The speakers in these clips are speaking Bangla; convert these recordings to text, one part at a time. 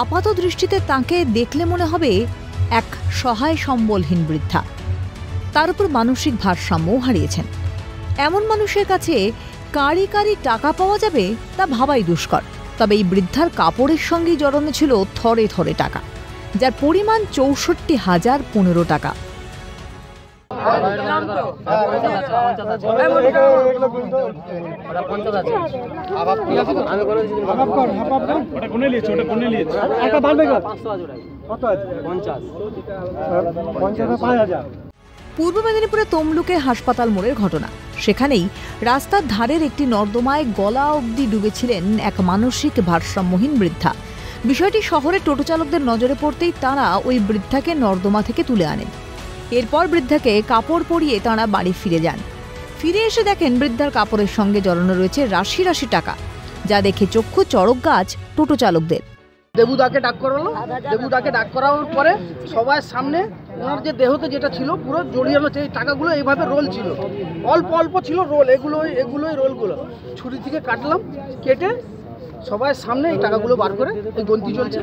আপাত দৃষ্টিতে তাকে দেখলে মনে হবে এক সহায় সম্বলহীন বৃদ্ধা। তার উপর মানসিক ভারসাম্যও হারিয়েছেন। এমন মানুষের কাছে কারি কারি টাকা পাওয়া যাবে তা ভাবাই দুষ্কর। তবে এই বৃদ্ধার কাপড়ের সঙ্গেই জড়ানো ছিল থরে থরে টাকা, যার পরিমাণ ৬৪,০১৫ টাকা। পূর্ব মেদিনীপুরে তমলুকে হাসপাতাল মোড়ের ঘটনা। সেখানেই রাস্তার ধারের একটি নর্দমায় গলা অবধি ডুবেছিলেন এক মানসিক ভারসাম্যহীন বৃদ্ধা। বিষয়টি শহরের টোটো চালকদের নজরে পড়তেই তাঁরা ওই বৃদ্ধাকে নর্দমা থেকে তুলে আনেন। এরপর বৃদ্ধাকে কাপড় পরিয়ে তাঁরা বাড়ি ফিরে যান। ফিরে এসে দেখেন বৃদ্ধার কাপড়ের সঙ্গে জড়ানো রয়েছে রাশি রাশি টাকা, যা দেখে চক্ষু চড়ক গাছ টোটো চালকদের। দেবুদাকে ডাক করালো। দেবুদাকে ডাক করানোর পরে সবার সামনে ওনার যে দেহতে যেটা ছিল পুরো জড়িয়ানো, সেই টাকাগুলো এইভাবে রোল ছিল, অল্প অল্প ছিল রোল, এগুলোই রোলগুলো ছুরি থেকে কাটলাম, কেটে সবার সামনে এই টাকাগুলো বার করে এই গন্তি চলছে,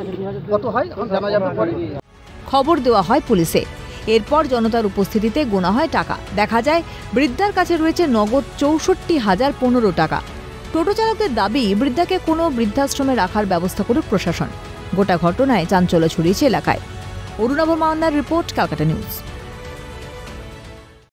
কত হয় এখন জানা যাবে পরে। খবর দেওয়া হয় পুলিশে। এরপর জনতার উপস্থিতিতে গোনা হয় টাকা। দেখা যায় বৃদ্ধার কাছে রয়েছে নগদ ৬৪,০১৫ টাকা। টোটো চালকদের দাবি, বৃদ্ধাকে কোনো বৃদ্ধাশ্রমে রাখার ব্যবস্থা করুক প্রশাসন। গোটা ঘটনায় চাঞ্চল্য ছড়িয়েছে এলাকায়। অরুণাভ মাওনার রিপোর্ট, ক্যালকাটা নিউজ।